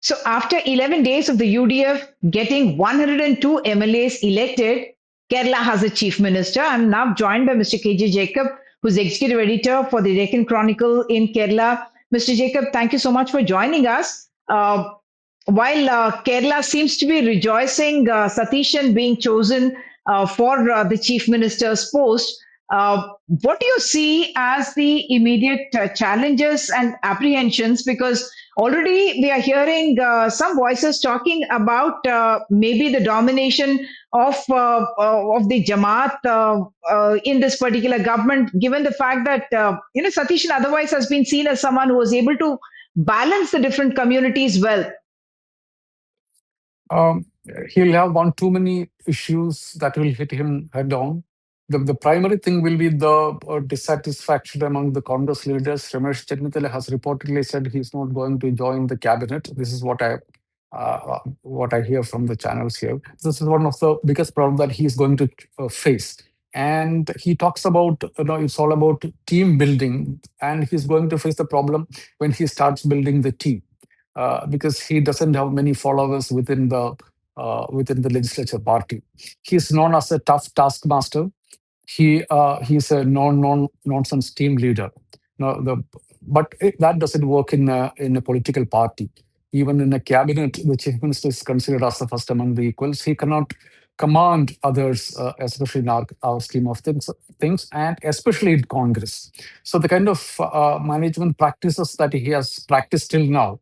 So after 11 days of the UDF getting 102 MLAs elected, Kerala has a chief minister. I'm now joined by Mr. KJ Jacob, who's executive editor for the Deccan Chronicle in Kerala. Mr. Jacob, thank you so much for joining us. While Kerala seems to be rejoicing Satheesan being chosen for the chief minister's post, what do you see as the immediate challenges and apprehensions? Because already we are hearing some voices talking about maybe the domination of the Jamaat in this particular government, given the fact that Satheesan otherwise has been seen as someone who was able to balance the different communities well. Um, he'll have one too many issues that will hit him head on. The primary thing will be the dissatisfaction among the Congress leaders. Ramesh Chennithala has reportedly said he's not going to join the cabinet. This is what I hear from the channels here. This is one of the biggest problems that he's going to face. And he talks about, it's all about team building, and he's going to face the problem when he starts building the team. Because he doesn't have many followers within the legislature party. He's known as a tough taskmaster. He's a nonsense team leader. No, that doesn't work in a political party. Even in a cabinet, the chief minister is considered as the first among the equals. He cannot command others, especially in our scheme of things, and especially in Congress. So the kind of management practices that he has practiced till now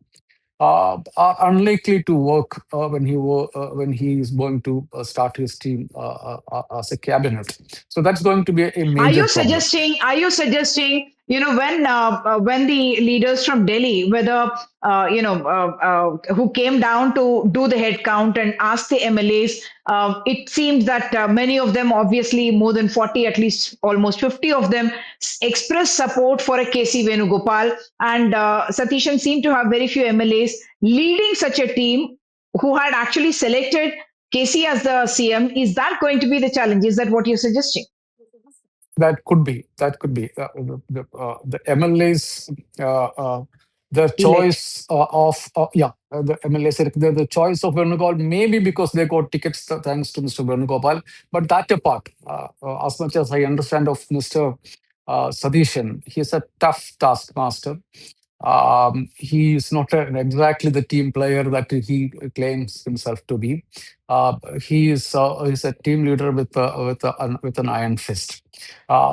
are unlikely to work when he is going to start his team as a cabinet. So that's going to be a Are major you problem. suggesting? Are you suggesting? When the leaders from Delhi, whether who came down to do the head count and ask the MLAs, it seems that many of them, obviously more than 40, at least almost 50 of them, expressed support for a KC Venugopal, and Satheesan seemed to have very few MLAs leading such a team who had actually selected KC as the CM. Is that going to be the challenge? Is that what you're suggesting? That could be the MLAs. The Elect. choice the MLAs, the choice of Venugopal, maybe because they got tickets thanks to Mr. Venugopal. But that apart, as much as I understand of Mr. Satheesan, he's a tough taskmaster. He is not exactly the team player that he claims himself to be. He's a team leader with an iron fist,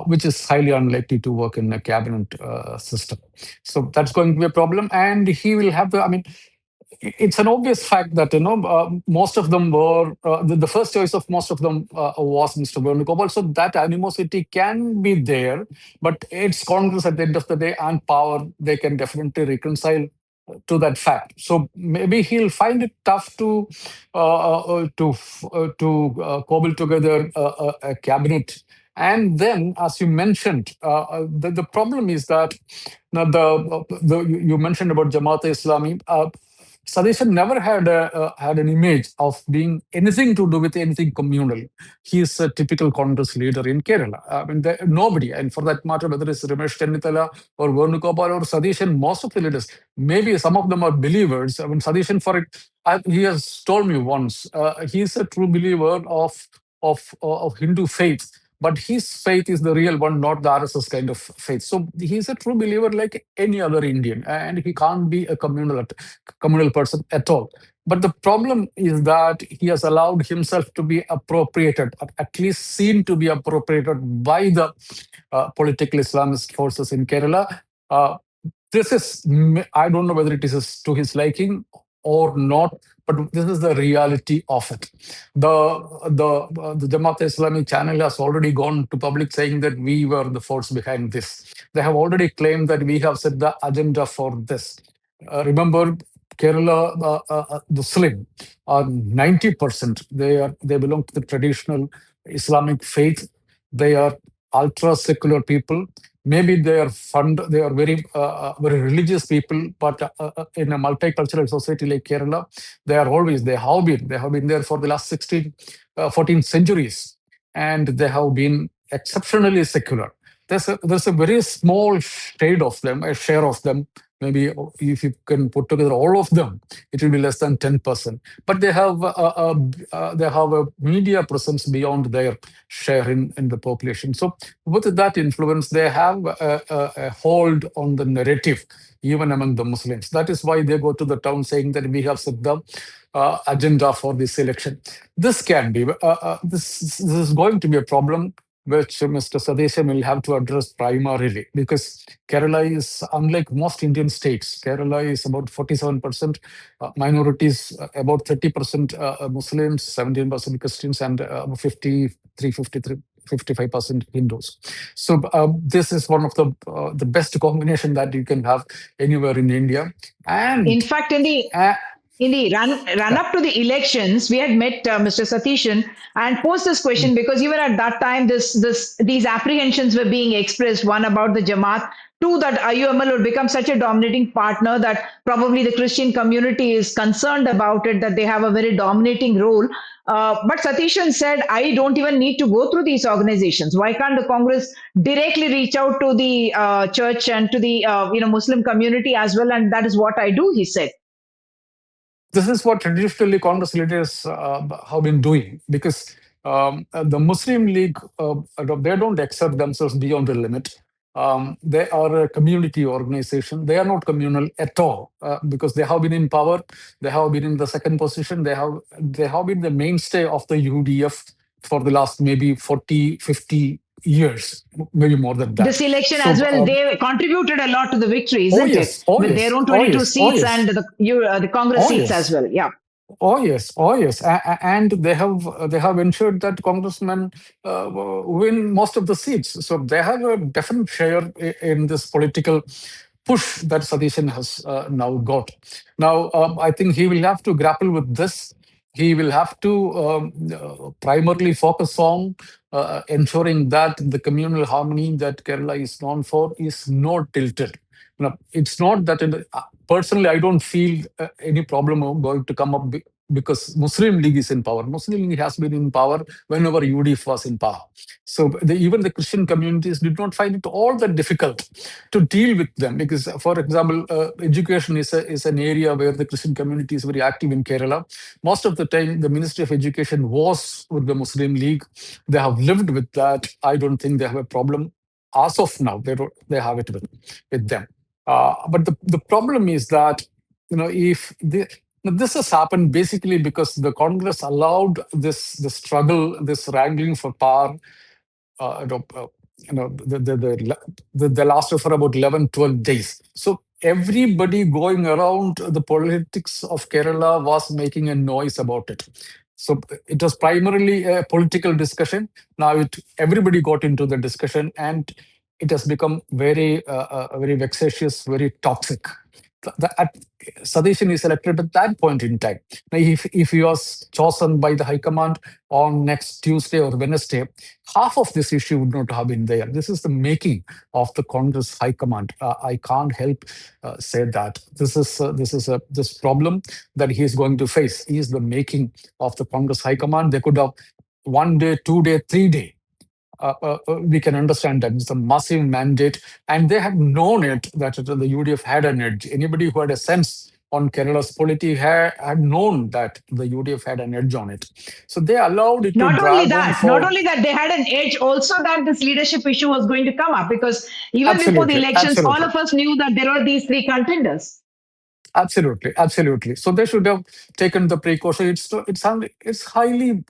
which is highly unlikely to work in a cabinet system. So that's going to be a problem, and he will have the. I mean, it's an obvious fact that most of them were the first choice of most of them was Mr. Venugopal. So that animosity can be there, but it's Congress at the end of the day and power. They can definitely reconcile to that fact. So maybe he'll find it tough cobble together a cabinet. And then, as you mentioned, the problem is that now you mentioned about Jamaat-e-Islami. Satheesan never had an image of being anything to do with anything communal. He's a typical Congress leader in Kerala. I mean, nobody, and for that matter, whether it's Ramesh Chennithala or Venugopal or Satheesan, most of the leaders, maybe some of them are believers. I mean, Satheesan, he has told me once, he's a true believer of Hindu faith, but his faith is the real one, not the RSS kind of faith. So he's a true believer like any other Indian, and he can't be a communal person at all. But the problem is that he has allowed himself to be appropriated, at least seen to be appropriated by the political Islamist forces in Kerala. This is, I don't know whether it is to his liking or not, but this is the reality of it. The Jamaat-e-Islami channel has already gone to public saying that we were the force behind this. They have already claimed that we have set the agenda for this. Remember, Kerala, Muslim are 90%. They belong to the traditional Islamic faith. They are ultra secular people. Maybe they are very religious people, but in a multicultural society like Kerala, they have been there for the last 14 centuries, and they have been exceptionally secular. There's a very small shade of them, a share of them Maybe if you can put together all of them, it will be less than 10%. But they have a media presence beyond their share in the population. So with that influence, they have a hold on the narrative, even among the Muslims. That is why they go to the town saying that we have set the agenda for this election. This is going to be a problem which Mr. Satheesan will have to address primarily, because Kerala is unlike most Indian states. Kerala is about 47% minorities, about 30% Muslims, 17% Christians, and 55% Hindus. So this is one of the best combination that you can have anywhere in India. In And fact, uh, in the run yeah, up to the elections, we had met Mr. Satheesan and posed this question because even at that time, these apprehensions were being expressed. One about the Jamaat, two that IUML would become such a dominating partner that probably the Christian community is concerned about it, that they have a very dominating role. But Satheesan said, I don't even need to go through these organizations. Why can't the Congress directly reach out to the church and to the Muslim community as well? And that is what I do, he said. this is what traditionally Congress leaders have been doing, because the Muslim League, they don't accept themselves beyond the limit. They are a community organization. They are not communal at all, because they have been in power. They have been in the second position. They have been the mainstay of the UDF for the last maybe 40, 50 years, maybe more than that. This election So as well, they contributed a lot to the victory, oh isn't it? yes, oh With their yes, own oh 22 yes, oh seats and yes, the Congress oh seats as yes. well. Yeah. Oh yes, oh yes, and they have ensured that congressmen win most of the seats. So they have a definite share in this political push that Satheesan has now got. Now, I think he will have to grapple with this. He will have to primarily focus on ensuring that the communal harmony that Kerala is known for is not tilted. It's not that personally, I don't feel any problem of going to come up because Muslim League is in power. Muslim League has been in power whenever UDF was in power. So even the Christian communities did not find it all that difficult to deal with them, because, for example, education is an area where the Christian community is very active in Kerala. Most of the time, the Ministry of Education was with the Muslim League. They have lived with that. I don't think they have a problem as of now. They have it with them. But the problem is that, if this has happened basically because the Congress allowed this struggle, this wrangling for power, uh, you know, uh, they lasted for about 11, 12 days. So everybody going around the politics of Kerala was making a noise about it. So it was primarily a political discussion. Now everybody got into the discussion, and it has become very vexatious, very toxic. At Satheesan is elected at that point in time. Now, if he was chosen by the High Command on next Tuesday or Wednesday, half of this issue would not have been there. This is the making of the Congress High Command. I can't help say that this problem that he is going to face is the making of the Congress High Command. They could have 1 day, 2 day, 3 day. We can understand that it's a massive mandate, and they had known it that the UDF had an edge. Anybody who had a sense on Kerala's polity had known that the UDF had an edge on it. So they allowed it to drag on Not for only that, they had an edge also that this leadership issue was going to come up because even before the absolutely, elections, all absolutely. of us knew that there were these three contenders. Absolutely, absolutely. So they should have taken the precaution. It's highly,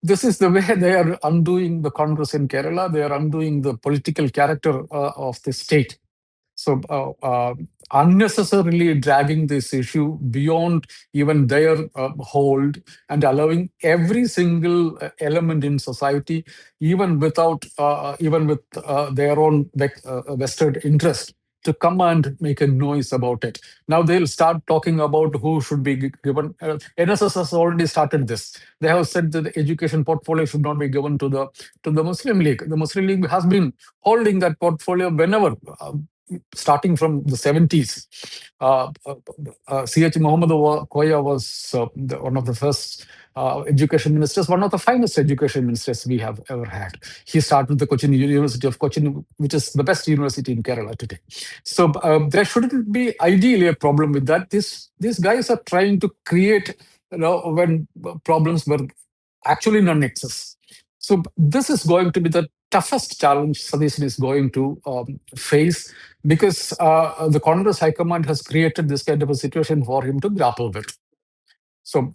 this is the way they are undoing the Congress in Kerala. They are undoing the political character of the state. So unnecessarily dragging this issue beyond even their hold, and allowing every single element in society, even with their own vested interest, to come and make a noise about it. Now they'll start talking about who should be given. NSS has already started this. They have said that the education portfolio should not be given to the Muslim League. The Muslim League has been holding that portfolio whenever. starting from the 70s. C.H. Muhammad Koya was one of the first education ministers, one of the finest education ministers we have ever had. He started the Cochin University of Cochin, which is the best university in Kerala today. So there shouldn't be ideally a problem with that. These guys are trying to create, when problems were actually non-exist. So this is going to be the toughest challenge Satheesan is going to face, because the Congress High Command has created this kind of a situation for him to grapple with. So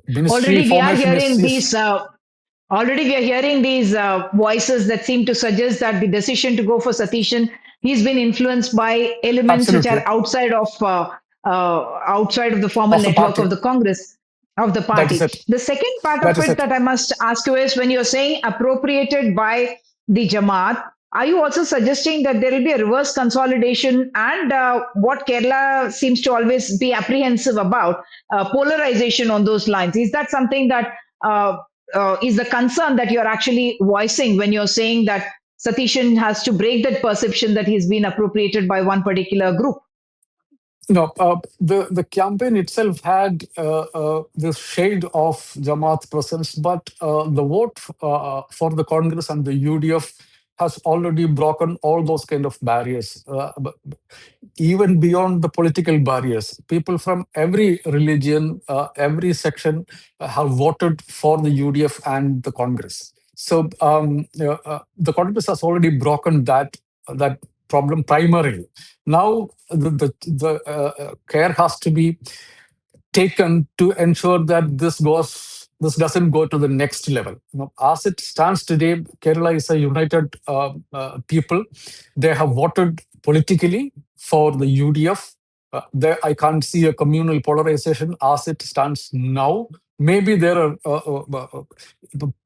ministry Already we are formation hearing is these Already, we are hearing these voices that seem to suggest that the decision to go for Satheesan, he's been influenced by elements which are absolutely outside of the formal of the network of party. the Congress of the That is party. it. The second part That of is it it. that I must ask you is when you're saying appropriated by the Jamaat, are you also suggesting that there will be a reverse consolidation and what Kerala seems to always be apprehensive about, polarization on those lines? Is that something that is the concern that you're actually voicing when you're saying that Satishan has to break that perception that he's been appropriated by one particular group? No, the campaign itself had this shade of Jamaat presence, but the vote for the Congress and the UDF has already broken all those kind of barriers. Even beyond the political barriers, people from every religion, every section have voted for the UDF and the Congress. So the Congress has already broken that problem primarily. Now the care has to be taken to ensure that this doesn't go to the next level. As it stands today, Kerala is a united people. They have voted politically for the UDF. There, I can't see a communal polarization as it stands now. Maybe there are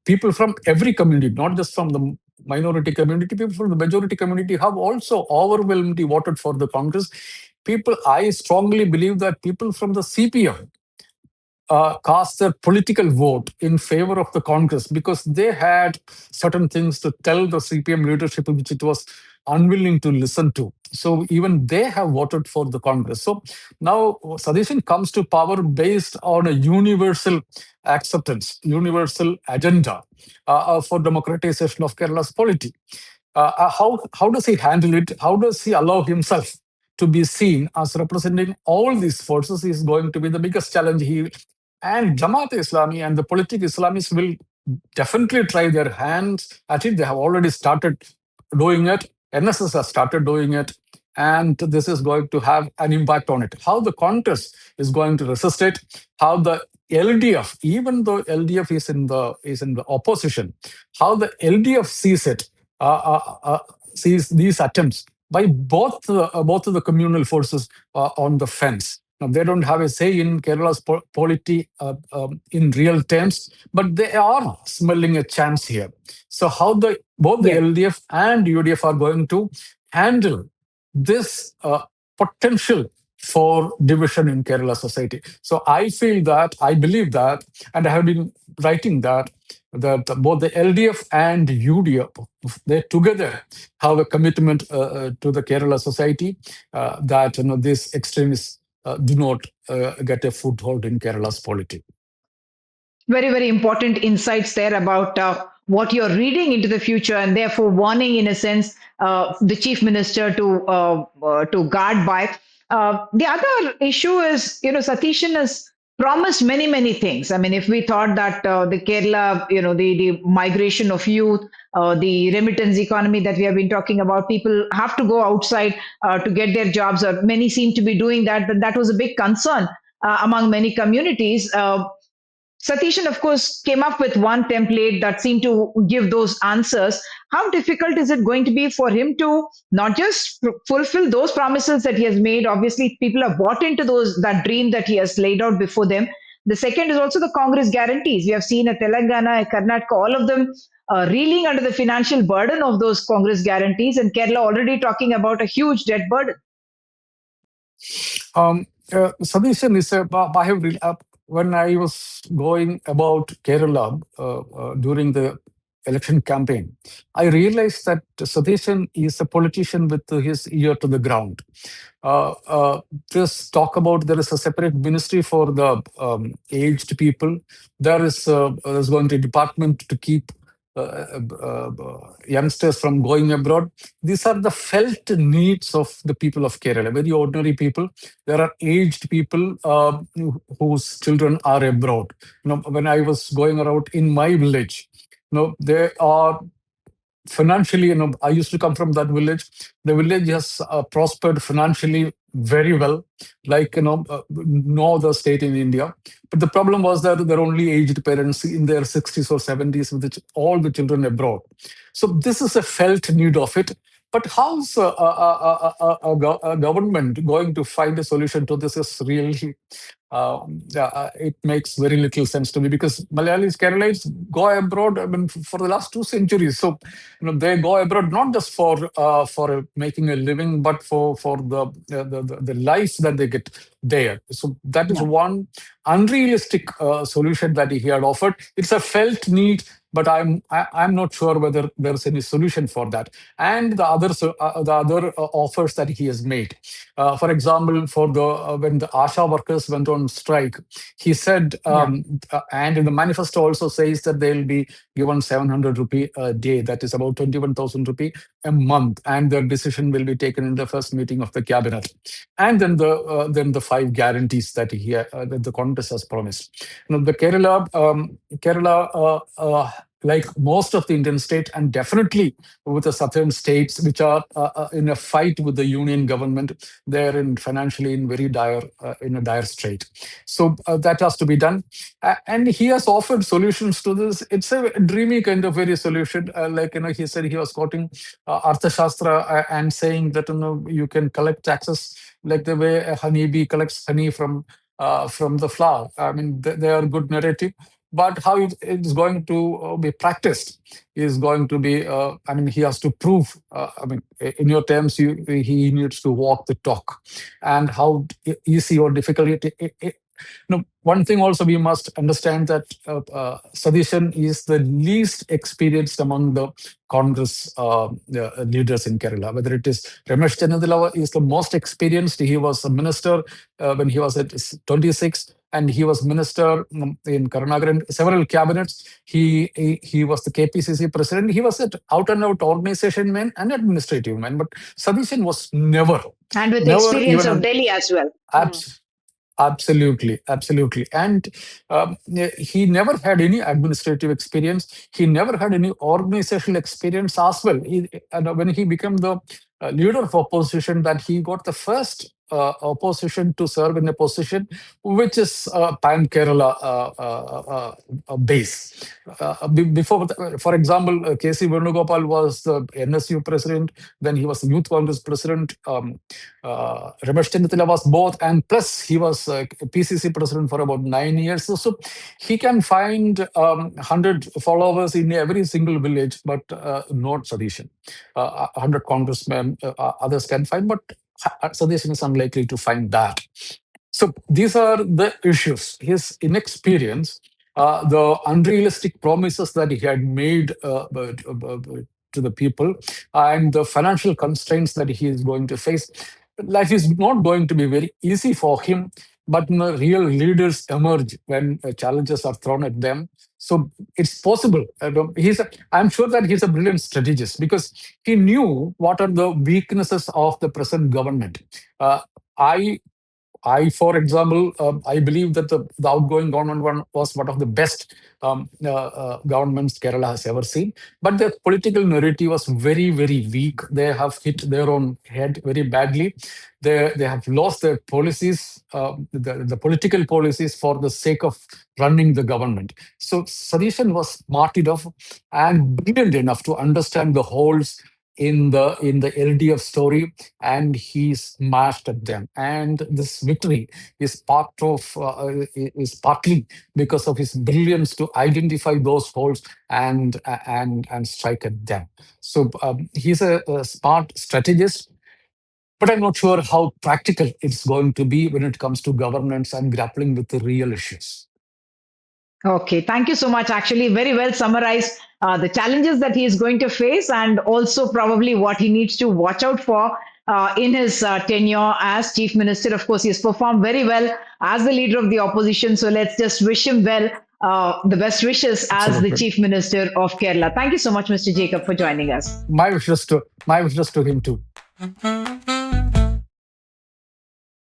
people from every community, not just from the minority community. People from the majority community have also overwhelmingly voted for the Congress. I strongly believe that people from the CPM cast their political vote in favor of the Congress because they had certain things to tell the CPM leadership which it was unwilling to listen to. So even they have voted for the Congress. So now Satheesan comes to power based on a universal acceptance, universal agenda for democratization of Kerala's polity. How does he handle it? How does he allow himself to be seen as representing all these forces is going to be the biggest challenge he and Jamaat-e-Islami and the political Islamists will definitely try their hands at it. They have already started doing it. NSS has started doing it. And this is going to have an impact on it. How the Congress is going to resist it, how the LDF, even though LDF is in the opposition, how the LDF sees it, sees these attempts by both of the communal forces on the fence. Now, they don't have a say in Kerala's polity in real terms, but they are smelling a chance here. So, how both the Yes. LDF and UDF are going to handle this potential for division in Kerala society? So, I believe that, and I have been writing that both the LDF and UDF, they together have a commitment to the Kerala society that these extremists do not get a foothold in Kerala's polity. Very, very important insights there about what you're reading into the future and therefore warning, in a sense, the chief minister to guard by. The other issue is, Satishan has promised many, many things. I mean, if we thought that the Kerala, the migration of youth, the remittance economy that we have been talking about, people have to go outside to get their jobs, or many seem to be doing that, but that was a big concern among many communities. Satishan, of course, came up with one template that seemed to give those answers. How difficult is it going to be for him to not just fulfill those promises that he has made? Obviously, people have bought into that dream that he has laid out before them. The second is also the Congress guarantees. We have seen a Telangana, a Karnataka, all of them reeling under the financial burden of those Congress guarantees, and Kerala already talking about a huge debt burden. Solution is I have when I was going about Kerala during the election campaign, I realized that Satheesan is a politician with his ear to the ground. Uh, uh, just talk about there is a separate ministry for the aged people. There's going to be a department to keep youngsters from going abroad. These are the felt needs of the people of Kerala, very ordinary people. There are aged people whose children are abroad. When I was going around in my village, there are financially, I used to come from that village. The village has prospered financially very well, like, no other state in India. But the problem was that there are only aged parents in their 60s or 70s with all the children abroad. So this is a felt need of it. But how's a government going to find a solution to this is really it makes very little sense to me, because Malayalis, Keralites go abroad, I mean, for the last 2 centuries. So, they go abroad not just for making a living, but for the life that they get there. So that is Yeah. one unrealistic solution that he had offered. It's a felt need, but I'm not sure whether there's any solution for that. And the other offers that he has made. For example, for the when the ASHA workers went on strike, he said, Yeah. and in the manifesto also says that they'll be given 700 rupee a day, that is about 21,000 rupee a month, and their decision will be taken in the first meeting of the cabinet. And then the five guarantees that that the Congress has promised. The Kerala, like most of the Indian state, and definitely with the southern states, which are in a fight with the union government, they're financially in very dire in a dire strait. So that has to be done, and he has offered solutions to this. It's a dreamy kind of very solution. Like, he said he was quoting Arthashastra and saying that, you can collect taxes like the way a honeybee collects honey from the flower. I mean, they are good narrative, but how it is going to be practiced is going to be, I mean, he has to prove, I mean, in your terms, he needs to walk the talk. And how easy or difficult one thing also we must understand that Satheesan is the least experienced among the Congress leaders in Kerala. Whether it is Ramesh Chennadilava is the most experienced. He was a minister when he was at 26, and he was minister in Karnataka, several cabinets. He was the KPCC president. He was an out and out organization man and administrative man. But Satheesan was never, And with the never experience even of an Delhi as well. Mm. abs. Absolutely, absolutely. And he never had any administrative experience. He never had any organizational experience as well. When he became the leader of opposition, that he got the first opposition to serve in a position which is pan Kerala base. Before, for example, K.C. Venugopal was the NSU president. Then he was the Youth Congress president. Ramesh Chandra was both, and plus he was PCC president for about 9 years. So he can find 100 followers in every single village, but not Satheesan. 100 congressmen, others can find, but Satheesan is unlikely to find that. So these are the issues. His inexperience, the unrealistic promises that he had made to the people, and the financial constraints that he is going to face. Life is not going to be very easy for him, but real leaders emerge when challenges are thrown at them. So it's possible. I'm sure that he's a brilliant strategist, because he knew what are the weaknesses of the present government. Uh, I for example, I believe that the outgoing government was one of the best governments Kerala has ever seen. But the political narrative was very, very weak. They have hit their own head very badly. They have lost their policies, the political policies, for the sake of running the government. So Satheesan was smart enough and brilliant enough to understand the holes in the LDF story, and he smashed at them. And this victory is is partly because of his brilliance to identify those holes and strike at them. So he's a smart strategist, but I'm not sure how practical it's going to be when it comes to governance and grappling with the real issues. Okay, thank you so much. Actually, very well summarized the challenges that he is going to face and also probably what he needs to watch out for in his tenure as chief minister. Of course, he has performed very well as the leader of the opposition. So let's just wish him well, the best wishes as the Absolutely. chief minister of Kerala. Thank you so much, Mr. Jacob, for joining us. My wishes to him too.